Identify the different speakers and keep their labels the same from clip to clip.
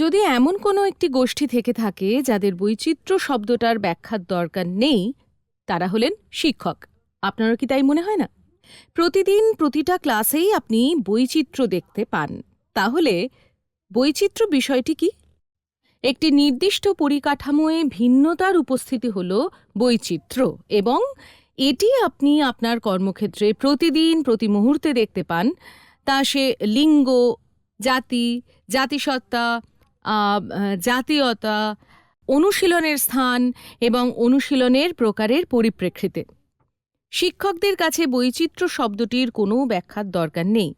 Speaker 1: যদি এমন কোনো একটি গোষ্ঠী থেকে থাকে যাদের বৈচিত্র্য শব্দটার ব্যাখ্যার দরকার নেই, তারা হলেন শিক্ষক। আপনারও কি তাই মনে হয় না? প্রতিদিন প্রতিটা ক্লাসেই আপনি বৈচিত্র্য দেখতে পান। তাহলে বৈচিত্র্য বিষয়টি কি? একটি নির্দিষ্ট পরিকাঠামোয় ভিন্নতার উপস্থিতি হল বৈচিত্র্য, এবং এটি আপনি আপনার কর্মক্ষেত্রে প্রতিদিন প্রতি মুহূর্তে দেখতে পান। তা সে লিঙ্গ, জাতি, জাতিসত্তা, জাতীয়তা, অনুশীলনের স্থান এবং অনুশীলনের প্রকারের পরিপ্রেক্ষিতে। শিক্ষকদের কাছে বৈচিত্র্য শব্দটির কোনো ব্যাখ্যার দরকার নেই।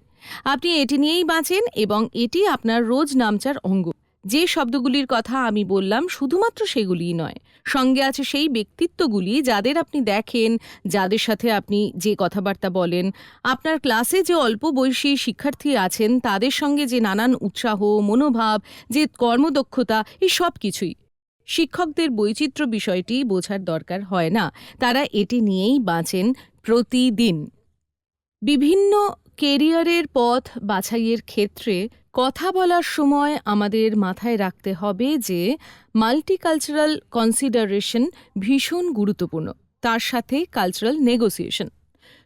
Speaker 1: আপনি এটি নিয়েই বাঁচেন এবং এটি আপনার রোজ নামচার অঙ্গ। যে শব্দগুলির কথা আমি বললাম শুধুমাত্র সেগুলিই নয়, সঙ্গে আছে সেই ব্যক্তিত্বগুলি যাদের আপনি দেখেন, যাদের সাথে আপনি যে কথাবার্তা বলেন, আপনার ক্লাসে যে অল্প বয়সী শিক্ষার্থী আছেন তাদের সঙ্গে যে নানান উৎসাহ, মনোভাব, যে কর্মদক্ষতা, এই সব কিছুই। শিক্ষকদের বৈচিত্র্য বিষয়টি বোঝার দরকার হয় না, তারা এটি নিয়েই বাঁচেন প্রতিদিন। বিভিন্ন কেরিয়ারের পথ বাছাইয়ের ক্ষেত্রে কথা বলার সময় আমাদের মাথায় রাখতে হবে যে মাল্টিকালচারাল কনসিডারেশন ভীষণ গুরুত্বপূর্ণ, তার সাথে কালচারাল নেগোসিয়েশন।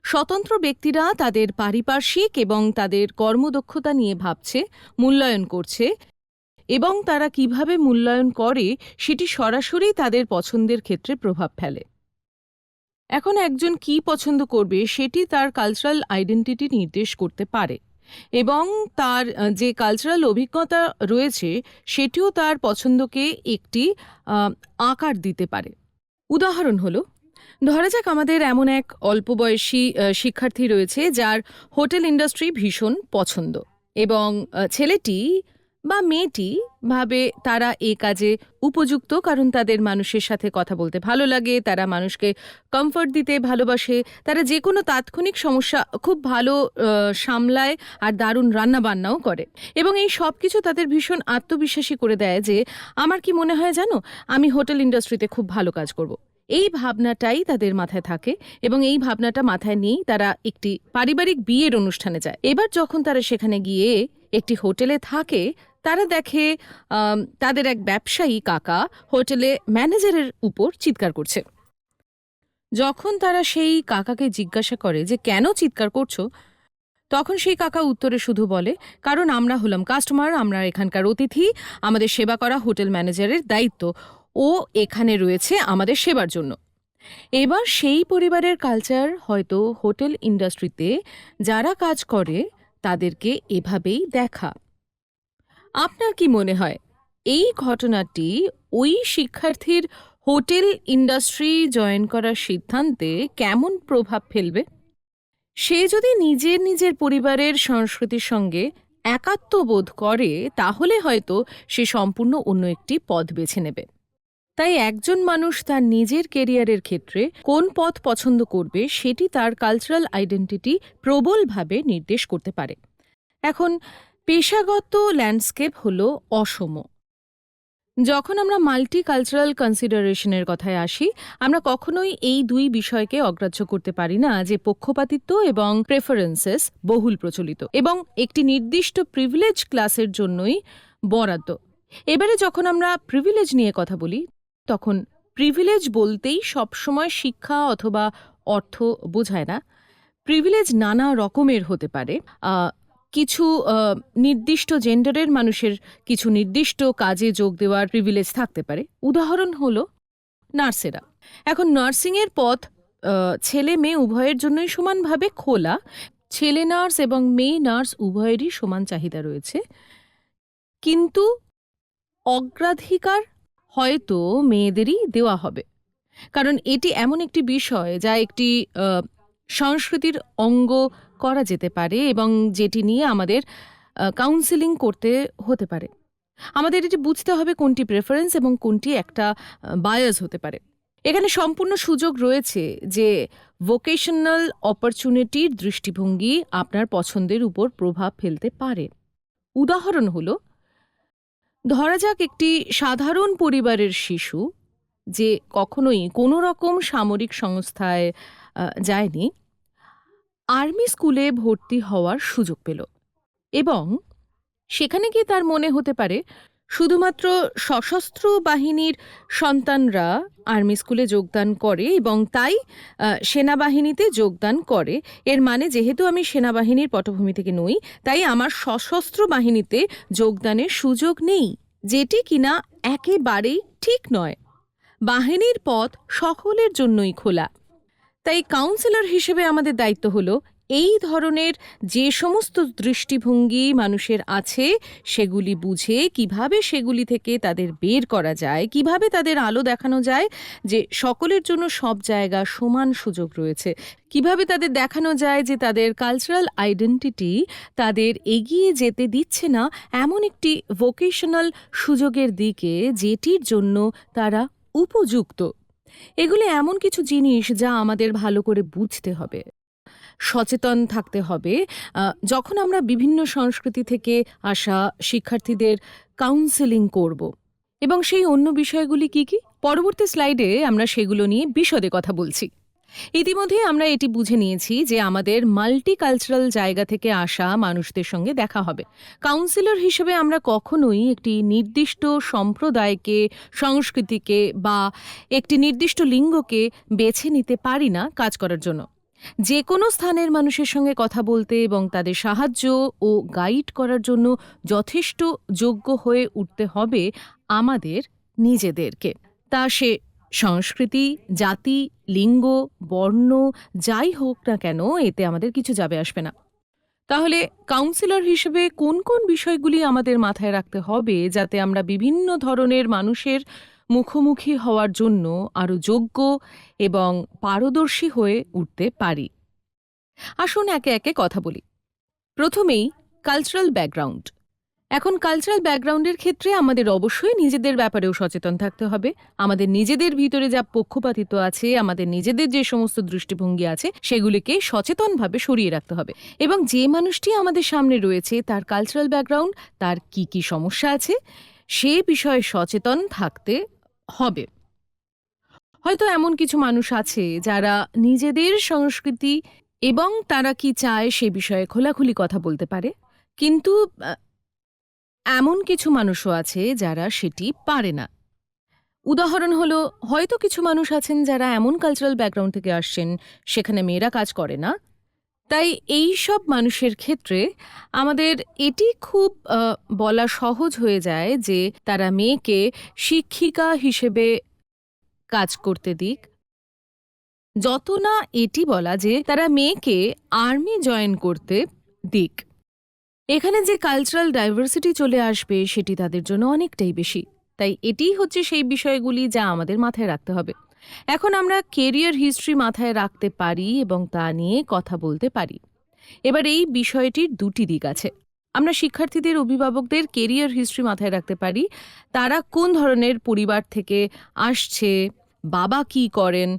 Speaker 1: স্বতন্ত্র ব্যক্তিরা তাদের পারিপার্শ্বিক এবং তাদের কর্মদক্ষতা নিয়ে ভাবছে, মূল্যায়ন করছে, এবং তারা কিভাবে মূল্যায়ন করে সেটি সরাসরি তাদের পছন্দের ক্ষেত্রে প্রভাব ফেলে। এখন একজন কি পছন্দ করবে সেটি তার কালচারাল আইডেন্টিটি নির্দেশ করতে পারে, এবং তার যে কালচারাল অভিজ্ঞতা রয়েছে সেটিও তার পছন্দকে একটি আকার দিতে পারে। উদাহরণ হলো, ধরা যাক আমাদের এমন এক অল্প বয়সী শিক্ষার্থী রয়েছে যার হোটেল ইন্ডাস্ট্রি ভীষণ পছন্দ, এবং ছেলেটি বা মেয়েটি ভাবে তারা এই কাজে উপযুক্ত, কারণ তাদের মানুষের সাথে কথা বলতে ভালো লাগে, তারা মানুষকে কমফর্ট দিতে ভালোবাসে, তারা যে কোনো তাৎক্ষণিক সমস্যা খুব ভালো সামলায় আর দারুণ রান্নাবান্নাও করে, এবং এই সব কিছু তাদের ভীষণ আত্মবিশ্বাসী করে দেয় যে আমার কি মনে হয় জানো, আমি হোটেল ইন্ডাস্ট্রিতে খুব ভালো কাজ করব। এই ভাবনাটাই তাদের মাথায় থাকে, এবং এই ভাবনাটা মাথায় নিয়েই তারা একটি পারিবারিক বিয়ের অনুষ্ঠানে যায়। এবার যখন তারা সেখানে গিয়ে একটি হোটেলে থাকে, তারা দেখে তাদের এক ব্যবসায়ী কাকা হোটেলে ম্যানেজারের উপর চিৎকার করছে। যখন তারা সেই কাকাকে জিজ্ঞাসা করে যে কেন চিৎকার করছো, তখন সেই কাকা উত্তরে শুধু বলে, কারণ আমরা হলাম কাস্টমার, আমরা এখানকার অতিথি, আমাদের সেবা করা হোটেল ম্যানেজারের দায়িত্ব, ও এখানে রয়েছে আমাদের সেবার জন্য। এবার সেই পরিবারের কালচার হয়তো হোটেল ইন্ডাস্ট্রিতে যারা কাজ করে তাদেরকে এভাবেই দেখা। আপনার কি মনে হয় এই ঘটনাটি ওই শিক্ষার্থীর হোটেল ইন্ডাস্ট্রি জয়েন করার সিদ্ধান্তে কেমন প্রভাব ফেলবে? সে যদি নিজের নিজের পরিবারের সংস্কৃতির সঙ্গে একাত্মবোধ করে, তাহলে হয়তো সে সম্পূর্ণ অন্য একটি পথ বেছে নেবে। তাই একজন মানুষ তার নিজের কেরিয়ারের ক্ষেত্রে কোন পথ পছন্দ করবে সেটি তার কালচারাল আইডেন্টিটি প্রবলভাবে নির্দেশ করতে পারে। এখন পেশাগত ল্যান্ডস্কেপ হল অসম। যখন আমরা মাল্টি কালচারাল কনসিডারেশনের কথায় আসি, আমরা কখনোই এই দুই বিষয়কে অগ্রাহ্য করতে পারি না যে পক্ষপাতিত্ব এবং প্রেফারেন্সেস বহুল প্রচলিত এবং একটি নির্দিষ্ট প্রিভিলেজ ক্লাসের জন্যই বরাদ্দ। এবারে যখন আমরা প্রিভিলেজ নিয়ে কথা বলি, তখন প্রিভিলেজ বলতেই সবসময় শিক্ষা অথবা অর্থ বোঝায় না। প্রিভিলেজ নানা রকমের হতে পারে। কিছু নির্দিষ্ট জেন্ডারের মানুষের কিছু নির্দিষ্ট কাজে যোগ দেওয়ার প্রিভিলেজ থাকতে পারে। উদাহরণ হলো নার্সেরা। এখন নার্সিংয়ের পথ ছেলে মেয়ে উভয়ের জন্যই সমানভাবে খোলা। ছেলে নার্স এবং মেয়ে নার্স উভয়েরই সমান চাহিদা রয়েছে, কিন্তু অগ্রাধিকার হয়তো মেয়েদেরই দেওয়া হবে, কারণ এটি এমন একটি বিষয় যা একটি সংস্কৃতির অঙ্গ করা যেতে পারে এবং যেটি নিয়ে আমাদের কাউন্সেলিং করতে হতে পারে। আমাদের এটি বুঝতে হবে কোনটি প্রেফারেন্স এবং কোনটি একটা বায়াস হতে পারে। এখানে সম্পূর্ণ সুযোগ রয়েছে যে ভোকেশনাল অপরচুনিটির দৃষ্টিভঙ্গি আপনার পছন্দের উপর প্রভাব ফেলতে পারে। উদাহরণ হলো, ধরা যাক একটি সাধারণ পরিবারের শিশু যে কখনোই কোনো রকম সামরিক সংস্থায় যায়নি, আর্মি স্কুলে ভর্তি হওয়ার সুযোগ পেল, এবং সেখানে গিয়ে তার মনে হতে পারে শুধুমাত্র সশস্ত্র বাহিনীর সন্তানরা আর্মি স্কুলে যোগদান করে এবং তাই সেনাবাহিনীতে যোগদান করে। এর মানে যেহেতু আমি সেনাবাহিনীর পটভূমি থেকে নই, তাই আমার সশস্ত্র বাহিনীতে যোগদানের সুযোগ নেই, যেটি কিনা একেবারেই ঠিক নয়। বাহিনীর পথ সকলের জন্যই খোলা। তাই কাউন্সিলর হিসেবে আমাদের দায়িত্ব হলো এই ধরনের যে সমস্ত দৃষ্টিভঙ্গি মানুষের আছে সেগুলি বুঝে কিভাবে সেগুলি থেকে তাদের বের করা যায়, কিভাবে তাদের আলো দেখানো যায় যে সকলের জন্য সব জায়গা সমান সুযোগ রয়েছে, কিভাবে তাদের দেখানো যায় যে তাদের কালচারাল আইডেন্টিটি তাদের এগিয়ে যেতে দিচ্ছে না এমন একটি ভোকেশনাল সুযোগের দিকে যেটির জন্য তারা উপযুক্ত। এগুলি এমন কিছু জিনিস যা আমাদের ভালো করে বুঝতে হবে, সচেতন থাকতে হবে। যখন আমরা বিভিন্ন সংস্কৃতি থেকে আসা শিক্ষার্থীদের কাউন্সেলিং করব, এবং সেই অন্য বিষয়গুলি কি কি, পরবর্তী স্লাইডে আমরা সেগুলো নিয়ে বিশদে কথা বলছি। ইতিমধ্যে আমরা এটি বুঝে নিয়েছি যে আমাদের মাল্টিকালচারাল জায়গা থেকে আসা মানুষদের সঙ্গে দেখা হবে। কাউন্সিলর হিসেবে আমরা কখনোই একটি নির্দিষ্ট সম্প্রদায়কে, সংস্কৃতিকে বা একটি নির্দিষ্ট লিঙ্গকে বেছে নিতে পারি না কাজ করার জন্য। যে কোনো স্থানের মানুষের সঙ্গে কথা বলতে এবং তাদের সাহায্য ও গাইড করার জন্য যথেষ্ট যোগ্য হয়ে উঠতে হবে আমাদের নিজেদেরকে। তা সে সংস্কৃতি, জাতি, লিঙ্গ, বর্ণ যাই হোক না কেন, এতে আমাদের কিছু যাবে আসবে না। তাহলে কাউন্সিলর হিসেবে কোন কোন বিষয়গুলি আমাদের মাথায় রাখতে হবে যাতে আমরা বিভিন্ন ধরনের মানুষের মুখোমুখি হওয়ার জন্য আরও যোগ্য এবং পারদর্শী হয়ে উঠতে পারি? আসুন একে একে কথা বলি। প্রথমেই কালচারাল ব্যাকগ্রাউন্ড। এখন কালচারাল ব্যাকগ্রাউন্ডের ক্ষেত্রে আমাদের অবশ্যই নিজেদের ব্যাপারেও সচেতন থাকতে হবে। আমাদের নিজেদের ভিতরে যা পক্ষপাতিত্ব আছে, আমাদের নিজেদের যে সমস্ত দৃষ্টিভঙ্গি আছে, সেগুলিকে সচেতনভাবে সরিয়ে রাখতে হবে। এবং যে মানুষটি আমাদের সামনে রয়েছে তার কালচারাল ব্যাকগ্রাউন্ড, তার কি কি সমস্যা আছে, সে বিষয়ে সচেতন থাকতে হবে। হয়তো এমন কিছু মানুষ আছে যারা নিজেদের সংস্কৃতি এবং তারা কি চায় সে বিষয়ে খোলাখুলি কথা বলতে পারে, কিন্তু এমন কিছু মানুষও আছে যারা সেটি পারে না। উদাহরণ হলো, হয়তো কিছু মানুষ আছেন যারা এমন কালচারাল ব্যাকগ্রাউন্ড থেকে আসছেন সেখানে মেয়েরা কাজ করে না। তাই এই সব মানুষের ক্ষেত্রে আমাদের এটি খুব বলা সহজ হয়ে যায় যে তারা মেয়েকে শিক্ষিকা হিসেবে কাজ করতে দিক, যত না এটি বলা যে তারা মেয়েকে আর্মি জয়েন করতে দিক। এখানে যে কালচারাল ডাইভার্সিটি চলে আসবে সেটি তাদের জন্য অনেকটাই বেশি। তাই এটিই হচ্ছে সেই বিষয়গুলি যা আমাদের মাথায় রাখতে হবে। এখন আমরা কেরিয়ার হিস্ট্রি মাথায় রাখতে পারি এবং তা নিয়ে কথা বলতে পারি। এবার এই বিষয়টির দুটি দিক আছে। আমরা শিক্ষার্থীদের, অভিভাবকদের কেরিয়ার হিস্ট্রি মাথায় রাখতে পারি। তারা কোন ধরনের পরিবার থেকে আসছে, বাবা কি করেন,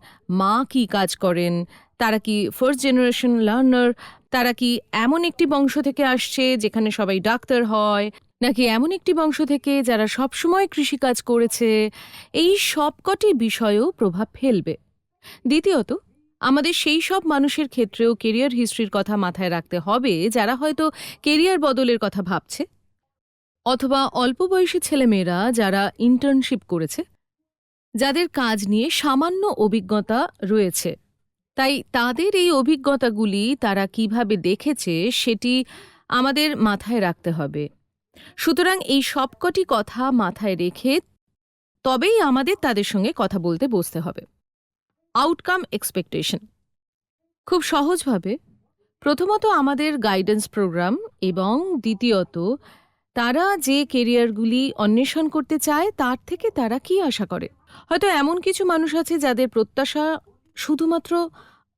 Speaker 1: মা কি কাজ করেন, তারা কি ফার্স্ট জেনারেশন লার্নার, তারা কি এমন একটি বংশ থেকে আসছে যেখানে সবাই ডাক্তার হয়, নাকি এমন একটি বংশ থেকে যারা সবসময় কৃষিকাজ করেছে। এই সবকটি বিষয়েও প্রভাব ফেলবে। দ্বিতীয়ত, আমাদের সেই সব মানুষের ক্ষেত্রেও কেরিয়ার হিস্ট্রির কথা মাথায় রাখতে হবে যারা হয়তো কেরিয়ার বদলের কথা ভাবছে, অথবা অল্প বয়সী ছেলেমেয়েরা যারা ইন্টার্নশিপ করেছে, যাদের কাজ নিয়ে সামান্য অভিজ্ঞতা রয়েছে। তাই তাদের এই অভিজ্ঞতাগুলি তারা কিভাবে দেখেছে সেটি আমাদের মাথায় রাখতে হবে। সুতরাং এই সবকটি কথা মাথায় রেখে তবেই আমাদের তাদের সঙ্গে কথা বলতে বসতে হবে। Outcome expectation. খুব সহজভাবে, প্রথমত আমাদের গাইডেন্স প্রোগ্রাম, এবং দ্বিতীয়ত তারা যে কেরিয়ারগুলি অন্বেষণ করতে চায় তার থেকে তারা কি আশা করে। হয়তো এমন কিছু মানুষ আছে যাদের প্রত্যাশা শুধুমাত্র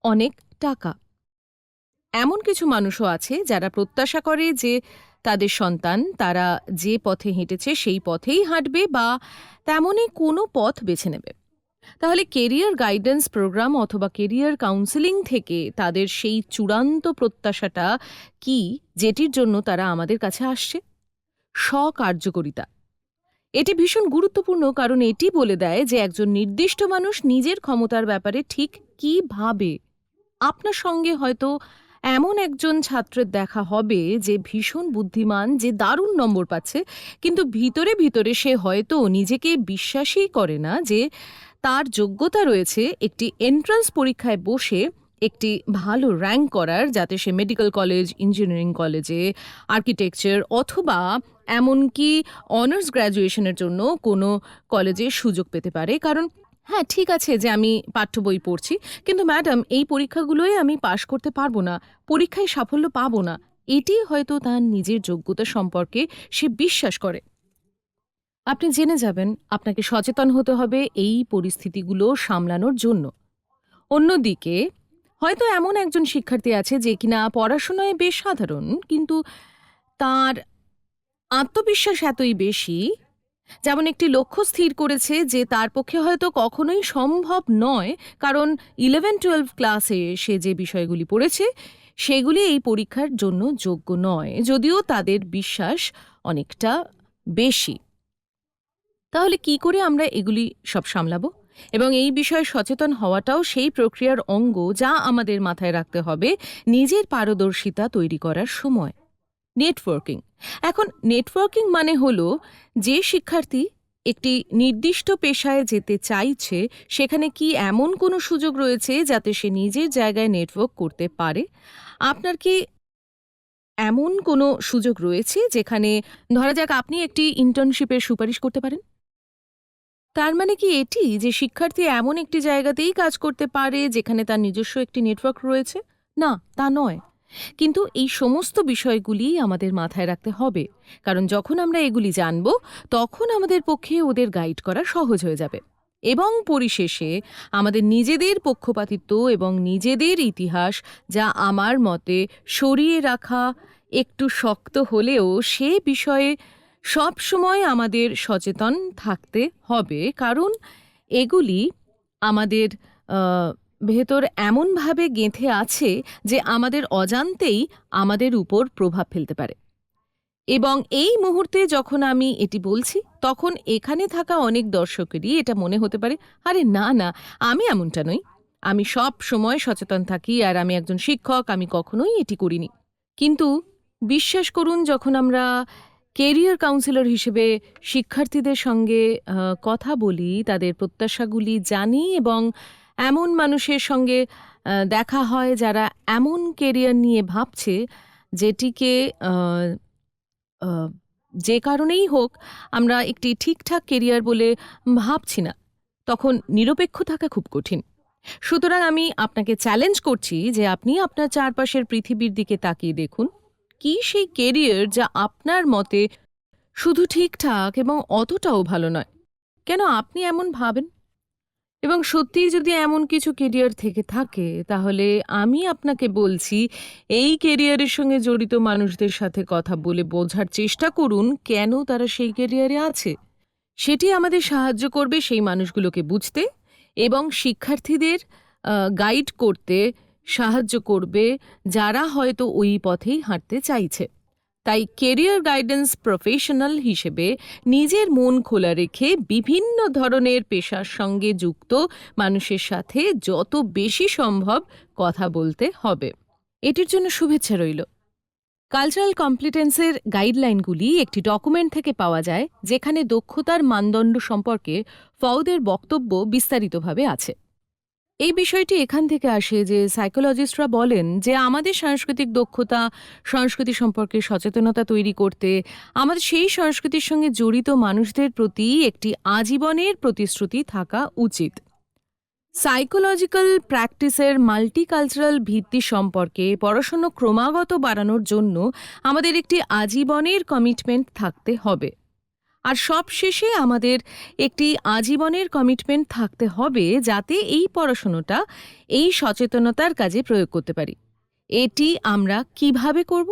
Speaker 1: অনেক টাকা। এমন কিছু মানুষও আছে যারা প্রত্যাশা করে যে তাদের সন্তান তারা যে পথে হেঁটেছে সেই পথেই হাঁটবে বা তেমনই কোনো পথ বেছে নেবে। তাহলে কেরিয়ার গাইডেন্স প্রোগ্রাম অথবা কেরিয়ার কাউন্সেলিং থেকে তাদের সেই চূড়ান্ত প্রত্যাশাটা কি যেটির জন্য তারা আমাদের কাছে আসছে? স্বকার্যকরিতা। এটি ভীষণ গুরুত্বপূর্ণ, কারণ এটি বলে দেয় যে একজন নির্দিষ্ট মানুষ নিজের ক্ষমতার ব্যাপারে ঠিক কি ভাবে। আপনার সঙ্গে হয়তো এমন একজন ছাত্রের দেখা হবে যে ভীষণ বুদ্ধিমান, যে দারুণ নম্বর পাচ্ছে, কিন্তু ভিতরে ভিতরে সে হয়তো নিজেকে বিশ্বাসই করে না যে তার যোগ্যতা রয়েছে একটি এন্ট্রান্স পরীক্ষায় বসে একটি ভালো র্যাঙ্ক করার, যাতে সে মেডিকেল কলেজ, ইঞ্জিনিয়ারিং কলেজে, আর্কিটেকচার অথবা এমনকি অনার্স গ্র্যাজুয়েশনের জন্য কোনো কলেজে সুযোগ পেতে পারে। কারণ হ্যাঁ, ঠিক আছে যে আমি পাঠ্য বই পড়ছি, কিন্তু ম্যাডাম এই পরীক্ষাগুলোই আমি পাশ করতে পারবো না, পরীক্ষায় সাফল্য পাবো না, এটি হয়তো তার নিজের যোগ্যতা সম্পর্কে সে বিশ্বাস করে। আপনি জেনে যাবেন, আপনাকে সচেতন হতে হবে এই পরিস্থিতিগুলো সামলানোর জন্য। অন্যদিকে হয়তো এমন একজন শিক্ষার্থী আছে যে কিনা পড়াশোনায় বেশ সাধারণ, কিন্তু তার আত্মবিশ্বাস এতই বেশি, যেমন একটি লক্ষ্য স্থির করেছে যে তার পক্ষে হয়তো কখনোই সম্ভব নয়, কারণ 11-12 ক্লাসে সে যে বিষয়গুলি পড়েছে সেগুলি এই পরীক্ষার জন্য যোগ্য নয়, যদিও তাদের বিশ্বাস অনেকটা বেশি। তাহলে কি করে আমরা এগুলি সব সামলাবো? এবং এই বিষয়ে সচেতন হওয়াটাও সেই প্রক্রিয়ার অঙ্গ যা আমাদের মাথায় রাখতে হবে নিজের পারদর্শিতা তৈরি করার সময়। নেটওয়ার্কিং। এখন নেটওয়ার্কিং মানে হলো, যে শিক্ষার্থী একটি নির্দিষ্ট পেশায় যেতে চাইছে সেখানে কি এমন কোনো সুযোগ রয়েছে যাতে সে নিজের জায়গায় নেটওয়ার্ক করতে পারে। আপনার কি এমন কোনো সুযোগ রয়েছে যেখানে, ধরা যাক, আপনি একটি ইন্টার্নশিপের সুপারিশ করতে পারেন? তার মানে কি এটি যে শিক্ষার্থী এমন একটি জায়গাতেই কাজ করতে পারে যেখানে তার নিজস্ব একটি নেটওয়ার্ক রয়েছে? না, তা নয়। কিন্তু এই সমস্ত বিষয়গুলি আমাদের মাথায় রাখতে হবে, কারণ যখন আমরা এগুলি জানব তখন আমাদের পক্ষে ওদের গাইড করা সহজ হয়ে যাবে। এবং পরিশেষে আমাদের নিজেদের পক্ষপাতিত্ব এবং নিজেদের ইতিহাস, যা আমার মতে সরিয়ে রাখা একটু শক্ত হলেও, সে বিষয়ে সব সময় আমাদের সচেতন থাকতে হবে, কারণ এগুলি আমাদের ভেতর এমনভাবে গেঁথে আছে যে আমাদের অজান্তেই আমাদের উপর প্রভাব ফেলতে পারে। এবং এই মুহূর্তে যখন আমি এটি বলছি তখন এখানে থাকা অনেক দর্শকেরই এটা মনে হতে পারে, আরে না না, আমি এমনটা নই, আমি সব সময় সচেতন থাকি আর আমি একজন শিক্ষক, আমি কখনোই এটি করিনি। কিন্তু বিশ্বাস করুন, যখন আমরা কেরিয়ার কাউন্সিলর হিসেবে শিক্ষার্থীদের সঙ্গে কথা বলি, তাদের প্রত্যাশাগুলি জানি এবং এমন মানুষের সঙ্গে দেখা হয় যারা এমন কেরিয়ার নিয়ে ভাবছে যেটিকে যে কারণেই হোক আমরা একটি ঠিকঠাক কেরিয়ার বলে ভাবছি না, তখন নিরপেক্ষ থাকা খুব কঠিন। সুতরাং আমি আপনাকে চ্যালেঞ্জ করছি যে আপনি আপনার চারপাশের পৃথিবীর দিকে তাকিয়ে দেখুন, কি সেই কেরিয়ার যা আপনার মতে শুধু ঠিকঠাক এবং অতটাও ভালো নয়। কেন আপনি এমন ভাবেন? এবং সত্যিই যদি এমন কিছু কেরিয়ার থেকে থাকে, তাহলে আমি আপনাকে বলছি, এই কেরিয়ারের সঙ্গে জড়িত মানুষদের সাথে কথা বলে বোঝার চেষ্টা করুন কেন তারা সেই কেরিয়ারে আছে। সেটি আমাদের সাহায্য করবে সেই মানুষগুলোকে বুঝতে এবং শিক্ষার্থীদের গাইড করতে সাহায্য করবে যারা হয়তো ওই পথেই হাঁটতে চাইছে। তাই কেরিয়ার গাইডেন্স প্রফেশনাল হিসেবে নিজের মন খোলা রেখে বিভিন্ন ধরনের পেশার সঙ্গে যুক্ত মানুষের সাথে যত বেশি সম্ভব কথা বলতে হবে। এটির জন্য শুভেচ্ছা রইল। কালচারাল কম্পিটেন্সের গাইডলাইনগুলি একটি ডকুমেন্ট থেকে পাওয়া যায়, যেখানে দক্ষতার মানদণ্ড সম্পর্কে ফওদের বক্তব্য বিস্তারিতভাবে আছে। এই বিষয়টি এখান থেকে আসে যে সাইকোলজিস্টরা বলেন যে আমাদের সাংস্কৃতিক দক্ষতা, সংস্কৃতি সম্পর্কে সচেতনতা তৈরি করতে আমাদের সেই সংস্কৃতির সঙ্গে জড়িত মানুষদের প্রতি একটি আজীবনের প্রতিশ্রুতি থাকা উচিত। সাইকোলজিক্যাল প্র্যাকটিসের মাল্টিকালচারাল ভিত্তি সম্পর্কে পড়াশোনা ক্রমাগত বাড়ানোর জন্য আমাদের একটি আজীবনের কমিটমেন্ট থাকতে হবে। আর সবশেষে আমাদের একটি আজীবনের কমিটমেন্ট থাকতে হবে যাতে এই পড়াশোনাটা এই সচেতনতার কাজে প্রয়োগ করতে পারি। এটি আমরা কিভাবে করব?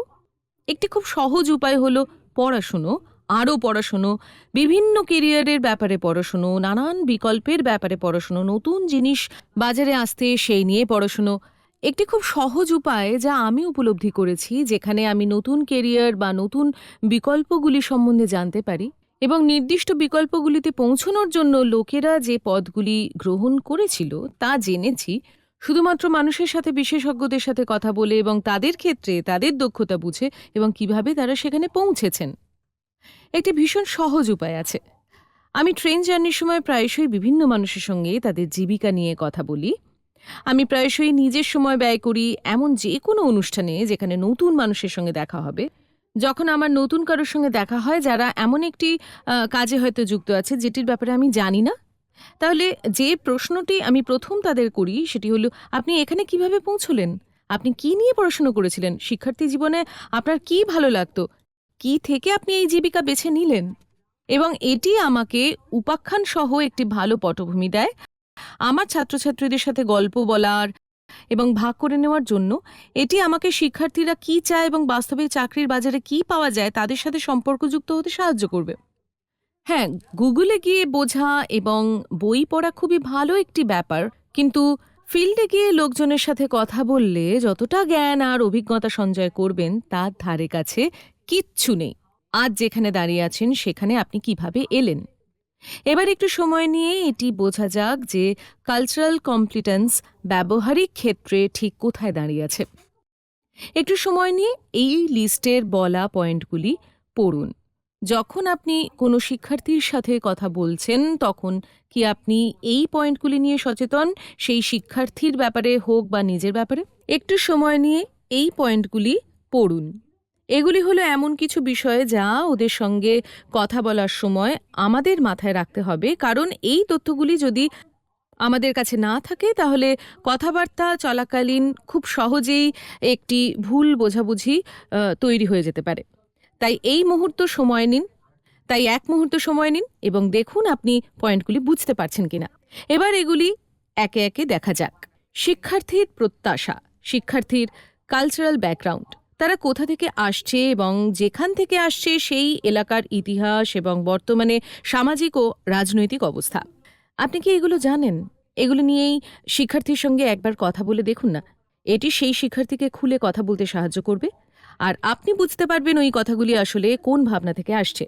Speaker 1: একটি খুব সহজ উপায় হলো পড়াশুনো, আরও পড়াশুনো, বিভিন্ন কেরিয়ারের ব্যাপারে পড়াশুনো, নানান বিকল্পের ব্যাপারে পড়াশুনো, নতুন জিনিস বাজারে আসতে সেই নিয়ে পড়াশুনো। একটি খুব সহজ উপায় যা আমি উপলব্ধি করেছি, যেখানে আমি নতুন কেরিয়ার বা নতুন বিকল্পগুলি সম্বন্ধে জানতে পারি এবং নির্দিষ্ট বিকল্পগুলিতে পৌঁছানোর জন্য লোকেরা যে পথগুলি গ্রহণ করেছিল তা জেনেছি, শুধুমাত্র মানুষের সাথে বিশেষজ্ঞদের সাথে কথা বলে এবং তাদের ক্ষেত্রে তাদের দক্ষতা বুঝে এবং কিভাবে তারা সেখানে পৌঁছেছেন। একটি ভীষণ সহজ উপায় আছে। আমি ট্রেন জার্নির সময় প্রায়শই বিভিন্ন মানুষের সঙ্গে তাদের জীবিকা নিয়ে কথা বলি। আমি প্রায়শই নিজের সময় ব্যয় করি এমন যে কোনো অনুষ্ঠানে যেখানে নতুন মানুষের সঙ্গে দেখা হবে। যখন আমার নতুন কারোর সঙ্গে দেখা হয় যারা এমন একটি কাজে হয়তো যুক্ত আছে যেটির ব্যাপারে আমি জানি না, তাহলে যে প্রশ্নটি আমি প্রথম তাদের করি সেটি হলো, আপনি এখানে কিভাবে পৌঁছলেন? আপনি কি নিয়ে পড়াশোনা করেছিলেন? শিক্ষার্থী জীবনে আপনার কি ভালো লাগতো? কি থেকে আপনি এই জীবিকা বেছে নিলেন? এবং এটি আমাকে উপাখ্যান সহ একটি ভালো পটভূমি দেয় আমার ছাত্রছাত্রীদের সাথে গল্প বলার এবং ভাগ করে নেওয়ার জন্য। এটি আমাকে শিক্ষার্থীরা কি চায় এবং বাস্তবে চাকরির বাজারে কি পাওয়া যায় তাদের সাথে সম্পর্কযুক্ত হতে সাহায্য করবে। হ্যাঁ, গুগলে গিয়ে বোঝা এবং বই পড়া খুবই ভালো একটি ব্যাপার, কিন্তু ফিল্ডে গিয়ে লোকজনের সাথে কথা বললে যতটা জ্ঞান আর অভিজ্ঞতা সঞ্চয় করবেন তার ধারে কাছে কিচ্ছু নেই। আজ যেখানে দাঁড়িয়ে আছেন সেখানে আপনি কিভাবে এলেন? এবার একটু সময় নিয়ে এটি বোঝা যাক যে কালচারাল কম্পিটেন্স ব্যবহারিক ক্ষেত্রে ঠিক কোথায় দাঁড়িয়ে আছে। একটু সময় নিয়ে এই লিস্টের বলা পয়েন্টগুলি পড়ুন। যখন আপনি কোনো শিক্ষার্থীর সাথে কথা বলছেন তখন কি আপনি এই পয়েন্টগুলি নিয়ে সচেতন, সেই শিক্ষার্থীর ব্যাপারে হোক বা নিজের ব্যাপারে? একটু সময় নিয়ে এই পয়েন্টগুলি পড়ুন। এগুলি হলো এমন কিছু বিষয় যা ওদের সঙ্গে কথা বলার সময় আমাদের মাথায় রাখতে হবে, কারণ এই তথ্যগুলি যদি আমাদের কাছে না থাকে তাহলে কথাবার্তা চলাকালীন খুব সহজেই একটি ভুল বোঝাবুঝি তৈরি হয়ে যেতে পারে। তাই এই মুহূর্ত সময় নিন, তাই এক মুহূর্ত সময় নিন এবং দেখুন আপনি পয়েন্টগুলি বুঝতে পারছেন কিনা। এবার এগুলি একে একে দেখা যাক। শিক্ষার্থীর প্রত্যাশা, শিক্ষার্থীর কালচারাল ব্যাকগ্রাউন্ড, তারা কোথা থেকে আসছে এবং যেখান থেকে আসছে সেই এলাকার ইতিহাস এবং বর্তমানে সামাজিক ও রাজনৈতিক অবস্থা। আপনি কি এগুলো জানেন? এগুলো নিয়েই শিক্ষার্থীর সঙ্গে একবার কথা বলে দেখুন না। এটি সেই শিক্ষার্থীকে খুলে কথা বলতে সাহায্য করবে আর আপনি বুঝতে পারবেন ওই কথাগুলি আসলে কোন ভাবনা থেকে আসছে।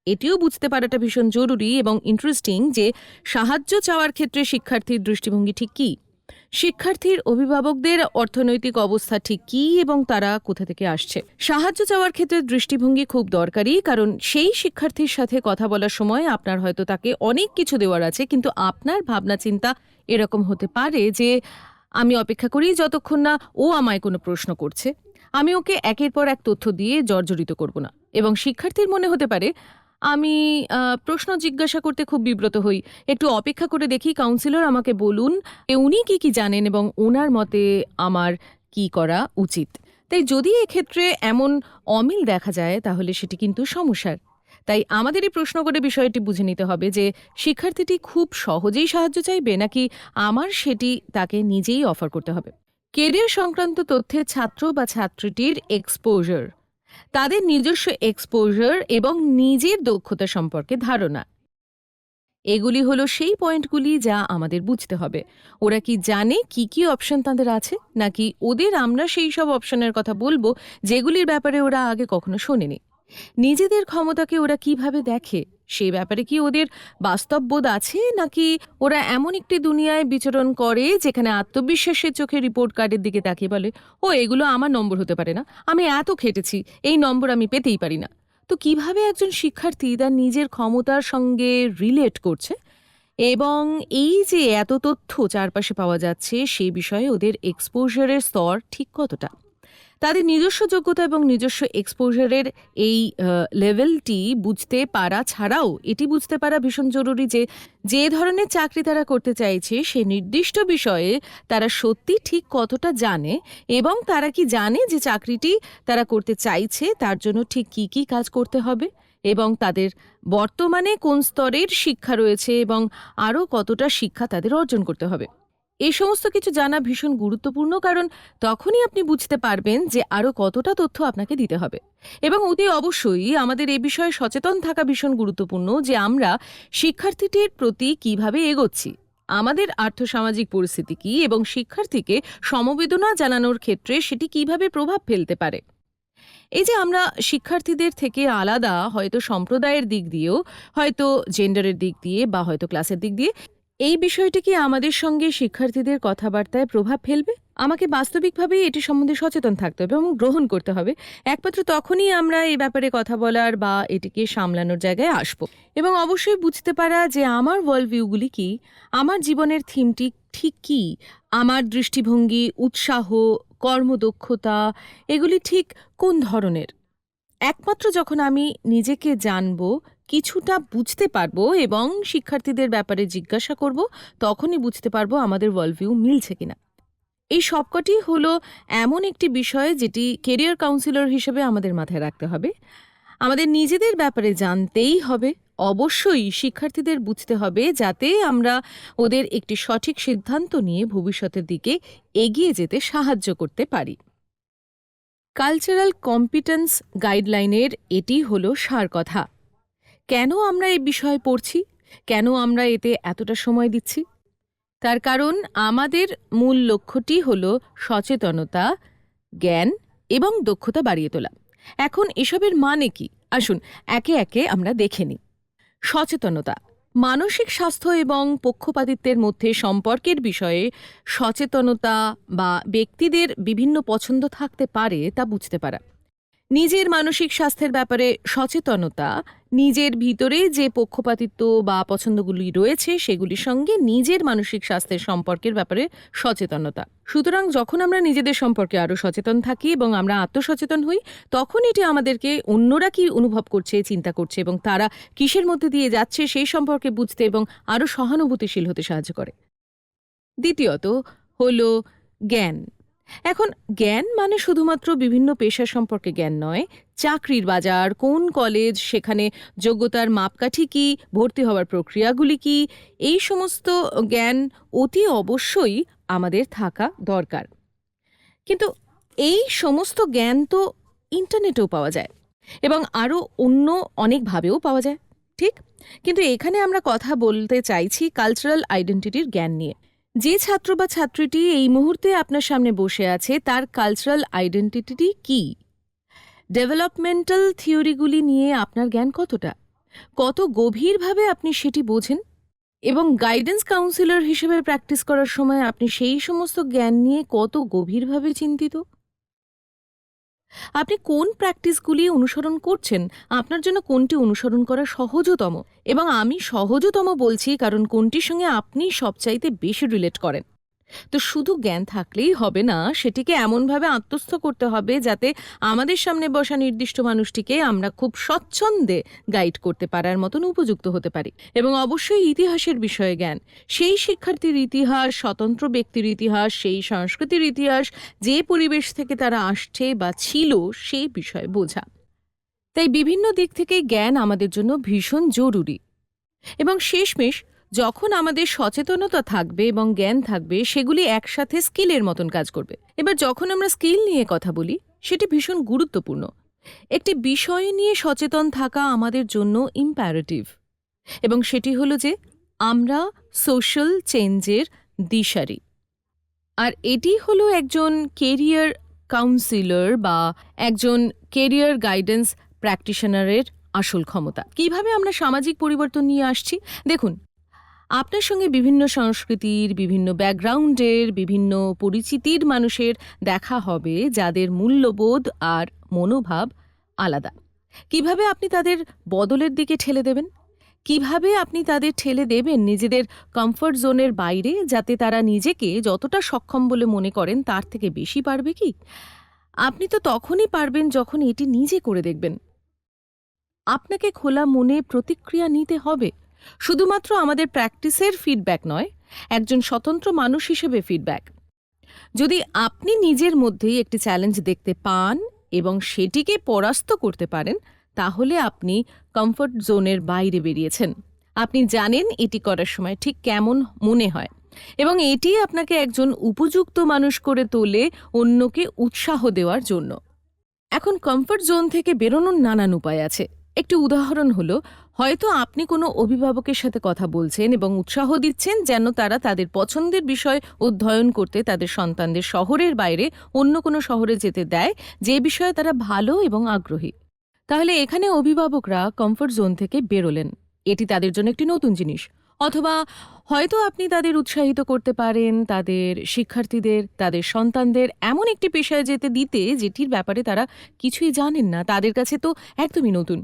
Speaker 1: এটিও বুঝতে পারাটা ভীষণ জরুরি এবং ইন্টারেস্টিং যে সাহায্য চাওয়ার ক্ষেত্রে শিক্ষার্থীর দৃষ্টিভঙ্গি ঠিক কী, শিক্ষার্থীর অভিভাবকদের অর্থনৈতিক অবস্থা ঠিক কী এবং তারা কোথা থেকে আসছে। সাহায্য চাওয়ার ক্ষেত্রে দৃষ্টিভঙ্গি খুব দরকারি, কারণ সেই শিক্ষার্থীর সাথে কথা বলার সময় আপনার হয়তো তাকে অনেক কিছু দেওয়ার আছে, কিন্তু আপনার ভাবনা চিন্তা এরকম হতে পারে যে আমি অপেক্ষা করি যতক্ষণ না ও আমায় কোনো প্রশ্ন করছে, আমি ওকে একের পর এক তথ্য দিয়ে জর্জরিত করব না। এবং শিক্ষার্থীর মনে হতে পারে আমি প্রশ্ন জিজ্ঞাসা করতে খুব বিব্রত হই, একটু অপেক্ষা করে দেখি কাউন্সিলর আমাকে বলুন উনি কি কি জানেন এবং ওনার মতে আমার কি করা উচিত। তাই যদি এক্ষেত্রে এমন অমিল দেখা যায় তাহলে সেটি কিন্তু সমস্যার। তাই আমাদেরই প্রশ্ন করে বিষয়টি বুঝে নিতে হবে যে শিক্ষার্থীটি খুব সহজেই সাহায্য চাইবে নাকি আমার সেটি তাকে নিজেই অফার করতে হবে। কেরিয়ার সংক্রান্ত তথ্যে ছাত্র বা ছাত্রীটির এক্সপোজার, তাদের নিজস্ব এক্সপোজার এবং নিজের দক্ষতা সম্পর্কে ধারণা, এগুলি হলো সেই পয়েন্টগুলি যা আমাদের বুঝতে হবে। ওরা কি জানে কি কি অপশন তাদের আছে, নাকি ওদের আমরা সেই সব অপশনের কথা বলবো যেগুলির ব্যাপারে ওরা আগে কখনো শোনেনি। নিজেদের ক্ষমতাকে ওরা কিভাবে দেখে, সেই ব্যাপারে কি ওদের বাস্তববোধ আছে, নাকি ওরা এমন একটি দুনিয়ায় বিচরণ করে যেখানে আত্মবিশ্বাসের চোখে রিপোর্ট কার্ডের দিকে তাকিয়ে বলে, ও এগুলো আমার নম্বর হতে পারে না, আমি এত খেটেছি, এই নম্বর আমি পেতেই পারি না। তো কিভাবে একজন শিক্ষার্থী তার নিজের ক্ষমতার সঙ্গে রিলেট করছে এবং এই যে এত তথ্য চারপাশে পাওয়া যাচ্ছে সেই বিষয়ে ওদের এক্সপোজারের স্তর ঠিক কতটা, তাদের নিজস্ব যোগ্যতা এবং নিজস্ব এক্সপোজারের এই লেভেলটি বুঝতে পারা ছাড়াও এটি বুঝতে পারা ভীষণ জরুরি যে যে ধরনের চাকরি তারা করতে চাইছে সে নির্দিষ্ট বিষয়ে তারা সত্যি ঠিক কতটা জানে এবং তারা কি জানে যে চাকরিটি তারা করতে চাইছে তার জন্য ঠিক কি কি কাজ করতে হবে এবং তাদের বর্তমানে কোন স্তরের শিক্ষা রয়েছে এবং আরও কতটা শিক্ষা তাদের অর্জন করতে হবে। এই সমস্ত কিছু জানা ভীষণ গুরুত্বপূর্ণ, কারণ তখনই আপনি বুঝতে পারবেন যে আরও কতটা তথ্য আপনাকে দিতে হবে। এবং অতি অবশ্যই আমাদের এ বিষয়ে সচেতন থাকা ভীষণ গুরুত্বপূর্ণ যে আমরা শিক্ষার্থীটির প্রতি কিভাবে এগোচ্ছি, আমাদের আর্থসামাজিক পরিস্থিতি কী এবং শিক্ষার্থীকে সমবেদনা জানানোর ক্ষেত্রে সেটি কিভাবে প্রভাব ফেলতে পারে। এই যে আমরা শিক্ষার্থীদের থেকে আলাদা হয়তো সম্প্রদায়ের দিক দিয়েও, হয়তো জেন্ডারের দিক দিয়ে বা হয়তো ক্লাসের দিক দিয়ে, এই বিষয়টি কি আমাদের সঙ্গে শিক্ষার্থীদের কথাবার্তায় প্রভাব ফেলবে? আমাকে বাস্তবিকভাবেই এটি সম্বন্ধে সচেতন থাকতে হবে এবং গ্রহণ করতে হবে। একমাত্র তখনই আমরা এই ব্যাপারে কথা বলার বা এটিকে সামলানোর জায়গায় আসব। এবং অবশ্যই বুঝতে পারা যে আমার ওয়ার্ল্ড ভিউগুলি কি, আমার জীবনের থিমটি ঠিক কী, আমার দৃষ্টিভঙ্গি, উৎসাহ, কর্মদক্ষতা এগুলি ঠিক কোন ধরনের। একমাত্র যখন আমি নিজেকে জানব, কিছুটা বুঝতে পারবো এবং শিক্ষার্থীদের ব্যাপারে জিজ্ঞাসা করব, তখনই বুঝতে পারবো আমাদের ওয়ার্ল্ডভিউ মিলছে কিনা। এই সবকটি হলো এমন একটি বিষয় যেটি কেরিয়ার কাউন্সিলর হিসেবে আমাদের মাথায় রাখতে হবে। আমাদের নিজেদের ব্যাপারে জানতেই হবে, অবশ্যই শিক্ষার্থীদের বুঝতে হবে, যাতে আমরা ওদের একটি সঠিক সিদ্ধান্ত নিয়ে ভবিষ্যতের দিকে এগিয়ে যেতে সাহায্য করতে পারি। কালচারাল কম্পিটেন্স গাইডলাইনের এটি হলো সার কথা। কেন আমরা এই বিষয়ে পড়ছি, কেন আমরা এতে এতটা সময় দিচ্ছি? তার কারণ আমাদের মূল লক্ষ্যটি হল সচেতনতা, জ্ঞান এবং দক্ষতা বাড়িয়ে তোলা। এখন এসবের মানে কি? আসুন একে একে আমরা দেখে নিই। সচেতনতা মানসিক স্বাস্থ্য এবং পক্ষপাতিত্বের মধ্যে সম্পর্কের বিষয়ে সচেতনতা বা ব্যক্তিদের বিভিন্ন পছন্দ থাকতে পারে তা বুঝতে পারা। নিজের মানসিক স্বাস্থ্যের ব্যাপারে সচেতনতা নিজের ভিতরে যে পক্ষপাতিত্ব বা পছন্দগুলি রয়েছে সেগুলির সঙ্গে নিজের মানসিক স্বাস্থ্যের সম্পর্কের ব্যাপারে সচেতনতা। সুতরাং যখন আমরা নিজেদের সম্পর্কে আরও সচেতন থাকি এবং আমরা আত্মসচেতন হই, তখন এটি আমাদেরকে অন্যরা কি অনুভব করছে, চিন্তা করছে এবং তারা কিসের মধ্যে দিয়ে যাচ্ছে সেই সম্পর্কে বুঝতে এবং আরও সহানুভূতিশীল হতে সাহায্য করে। দ্বিতীয়ত হল জ্ঞান। এখন জ্ঞান মানে শুধুমাত্র বিভিন্ন পেশা সম্পর্কে জ্ঞান নয়, চাকরির বাজার, কোন কলেজ, সেখানে যোগ্যতার মাপকাঠি কি, ভর্তি হওয়ার প্রক্রিয়াগুলি কি, এই সমস্ত জ্ঞান অতি অবশ্যই আমাদের থাকা দরকার। কিন্তু এই সমস্ত জ্ঞান তো ইন্টারনেটেও পাওয়া যায় এবং আরও অন্য অনেকভাবেও পাওয়া যায়, ঠিক? কিন্তু এখানে আমরা কথা বলতে চাইছি কালচারাল আইডেন্টিটির জ্ঞান নিয়ে। যে ছাত্র বা ছাত্রীটি এই মুহূর্তে আপনার সামনে বসে আছে, তার কালচারাল আইডেন্টিটি কি? ডেভেলপমেন্টাল থিওরিগুলি নিয়ে আপনার জ্ঞান কতটা, কত গভীরভাবে আপনি সেটি বোঝেন? এবং গাইডেন্স কাউন্সিলর হিসেবে প্র্যাকটিস করার সময় আপনি সেই সমস্ত জ্ঞান নিয়ে কত গভীরভাবে চিন্তিত? আপনি কোন প্র্যাকটিসগুলি অনুসরণ করছেন, আপনার জন্য কোনটি অনুসরণ করা সহজতম? এবং আমি সহজতম বলছি কারণ কোনটির সঙ্গে আপনি সবচাইতে বেশি রিলেট করেন। তো শুধু জ্ঞান থাকলেই হবে না, সেটিকে এমনভাবে আত্মস্থ করতে হবে যাতে আমাদের সামনে বসা নির্দিষ্ট মানুষটিকে আমরা খুব স্বচ্ছন্দে গাইড করতে পারার মতন উপযুক্ত হতে পারি। এবং অবশ্যই ইতিহাসের বিষয়ে জ্ঞান, সেই শিক্ষার্থীর ইতিহাস, স্বতন্ত্র ব্যক্তির ইতিহাস, সেই সংস্কৃতির ইতিহাস, যে পরিবেশ থেকে তারা আসছে বা ছিল সেই বিষয়ে বোঝা। তাই বিভিন্ন দিক থেকে জ্ঞান আমাদের জন্য ভীষণ জরুরি। এবং শেষমেশ যখন আমাদের সচেতনতা থাকবে এবং জ্ঞান থাকবে, সেগুলি একসাথে স্কিলের মতন কাজ করবে। এবার যখন আমরা স্কিল নিয়ে কথা বলি, সেটি ভীষণ গুরুত্বপূর্ণ। একটি বিষয় নিয়ে সচেতন থাকা আমাদের জন্য ইম্প্যারেটিভ, এবং সেটি হলো যে আমরা সোশ্যাল চেঞ্জের দিশারি। আর এটি হলো একজন কেরিয়ার কাউন্সিলর বা একজন কেরিয়ার গাইডেন্স প্র্যাকটিশনারের আসল ক্ষমতা। কিভাবে আমরা সামাজিক পরিবর্তন নিয়ে আসছি দেখুন। আপনার সঙ্গে বিভিন্ন সংস্কৃতির, বিভিন্ন ব্যাকগ্রাউন্ডের, বিভিন্ন পরিচিতির মানুষের দেখা হবে যাদের মূল্যবোধ আর মনোভাব আলাদা। কিভাবে আপনি তাদের বদলের দিকে ঠেলে দেবেন? কিভাবে আপনি তাদের ঠেলে দেবেন নিজেদের কমফর্ট জোনের বাইরে, যাতে তারা নিজেকে যতটা সক্ষম বলে মনে করেন তার থেকে বেশি পারবে কি? আপনি তো তখনই পারবেন যখন এটি নিজে করে দেখবেন। আপনাকে খোলা মনে প্রতিক্রিয়া নিতে হবে, শুধুমাত্র আমাদের প্র্যাকটিসের ফিডব্যাক নয়, একজন স্বতন্ত্র মানুষ হিসেবে ফিডব্যাক। যদি আপনি নিজের মধ্যেই একটি চ্যালেঞ্জ দেখতে পান এবং সেটিকে পরাস্ত করতে পারেন, তাহলে আপনি কমফর্ট জোনের বাইরে বেরিয়েছেন। আপনি জানেন এটি করার সময় ঠিক কেমন মনে হয়, এবং এটি আপনাকে একজন উপযুক্ত মানুষ করে তোলে অন্যকে উৎসাহ দেওয়ার জন্য। এখন কমফর্ট জোন থেকে বেরোনোর নানান উপায় আছে। একটি উদাহরণ হলো, হয়তো আপনি কোনো অভিভাবকের সাথে কথা বলছেন এবং উৎসাহ দিচ্ছেন যেন তারা তাদের পছন্দের বিষয় অধ্যয়ন করতে তাদের সন্তানদের শহরের বাইরে অন্য কোনো শহরে যেতে দেয়, যে বিষয়ে তারা ভালো এবং আগ্রহী। তাহলে এখানে অভিভাবকরা কমফর্ট জোন থেকে বেরোলেন, এটি তাদের জন্য একটি নতুন জিনিস। অথবা হয়তো আপনি তাদের উৎসাহিত করতে পারেন তাদের শিক্ষার্থীদের, তাদের সন্তানদের এমন একটি পেশায় যেতে দিতে যেটির ব্যাপারে তারা কিছুই জানেন না, তাদের কাছে তো একদমই নতুন।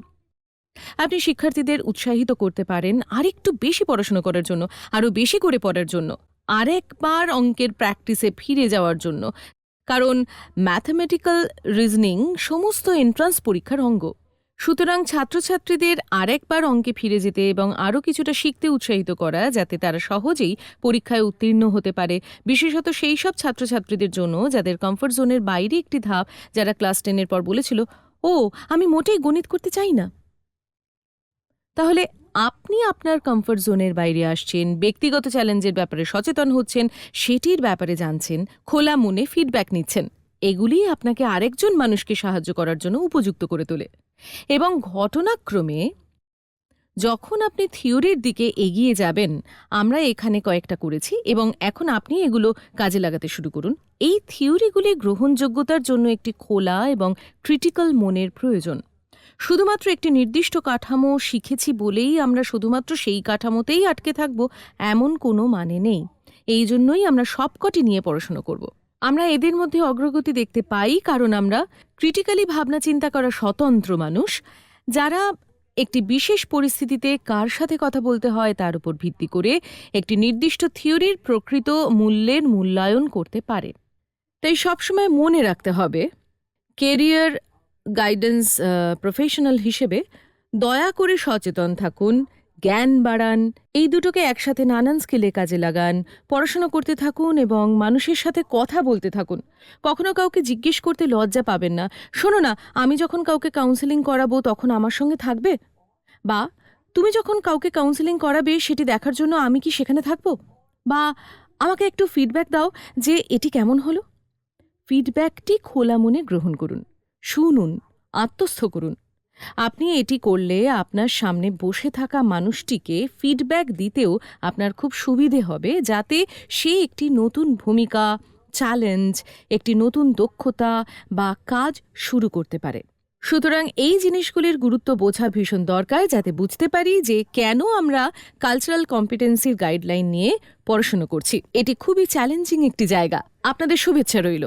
Speaker 1: আপনি শিক্ষার্থীদের উৎসাহিত করতে পারেন আরেকটু বেশি পড়াশোনা করার জন্য, আরও বেশি করে পড়ার জন্য, আরেকবার অঙ্কের প্র্যাকটিসে ফিরে যাওয়ার জন্য। কারণ ম্যাথমেটিক্যাল রিজনিং সমস্ত এন্ট্রান্স পরীক্ষার অঙ্গ। সুতরাং ছাত্রছাত্রীদের আরেকবার অঙ্কে ফিরে যেতে এবং আরও কিছুটা শিখতে উৎসাহিত করা, যাতে তারা সহজেই পরীক্ষায় উত্তীর্ণ হতে পারে, বিশেষত সেই সব ছাত্রছাত্রীদের জন্য যাদের কমফোর্ট জোনের বাইরে একটি ধাপ, যারা ক্লাস 10-এর পর বলেছিল, ও আমি মোটেই গণিত করতে চাই না। তাহলে আপনি আপনার কমফোর্ট জোনের বাইরে আসছেন, ব্যক্তিগত চ্যালেঞ্জের ব্যাপারে সচেতন হচ্ছেন, সেটির ব্যাপারে জানছেন, খোলা মনে ফিডব্যাক নিচ্ছেন। এগুলি আপনাকে আরেকজন মানুষকে সাহায্য করার জন্য উপযুক্ত করে তোলে। এবং ঘটনাক্রমে যখন আপনি থিওরির দিকে এগিয়ে যাবেন, আমরা এখানে কয়েকটা করেছি এবং এখন আপনি এগুলো কাজে লাগাতে শুরু করুন। এই থিওরিগুলি গ্রহণযোগ্যতার জন্য একটি খোলা এবং ক্রিটিক্যাল মনের প্রয়োজন। শুধুমাত্র একটি নির্দিষ্ট কাঠামো শিখেছি বলেই আমরা শুধুমাত্র সেই কাঠামোতেই আটকে থাকব, এমন কোনো মানে নেই। এই জন্যই আমরা সবকটি নিয়ে পড়াশোনা করব। আমরা এদের মধ্যে অগ্রগতি দেখতে পাই কারণ আমরা ক্রিটিক্যালি ভাবনা চিন্তা করা স্বতন্ত্র মানুষ, যারা একটি বিশেষ পরিস্থিতিতে কার সাথে কথা বলতে হয় তার উপর ভিত্তি করে একটি নির্দিষ্ট থিওরির প্রকৃত মূল্যের মূল্যায়ন করতে পারে। তাই সবসময় মনে রাখতে হবে, কেরিয়ার গাইডেন্স প্রফেশনাল হিসেবে দয়া করে সচেতন থাকুন, জ্ঞান বাড়ান, এই দুটোকে একসাথে নানান স্কিলে কাজে লাগান, পড়াশোনা করতে থাকুন এবং মানুষের সাথে কথা বলতে থাকুন। কখনো কাউকে জিজ্ঞেস করতে লজ্জা পাবেন না, শোনো না, আমি যখন কাউকে কাউন্সেলিং করাবো তখন আমার সঙ্গে থাকবে? বা তুমি যখন কাউকে কাউন্সেলিং করাবে সেটি দেখার জন্য আমি কি সেখানে থাকবো? বা আমাকে একটু ফিডব্যাক দাও যে এটি কেমন হলো। ফিডব্যাকটি খোলা মনে গ্রহণ করুন, শুনুন, আত্মস্থ করুন। আপনি এটি করলে আপনার সামনে বসে থাকা মানুষটিকে ফিডব্যাক দিতেও আপনার খুব সুবিধে হবে, যাতে সে একটি নতুন ভূমিকা, চ্যালেঞ্জ, একটি নতুন দক্ষতা বা কাজ শুরু করতে পারে। সুতরাং এই জিনিসগুলির গুরুত্ব বোঝা ভীষণ দরকার, যাতে বুঝতে পারি যে কেন আমরা কালচারাল কম্পিটেন্সির গাইডলাইন নিয়ে পড়াশোনা করছি। এটি খুবই চ্যালেঞ্জিং একটি জায়গা। আপনাদের শুভেচ্ছা রইল।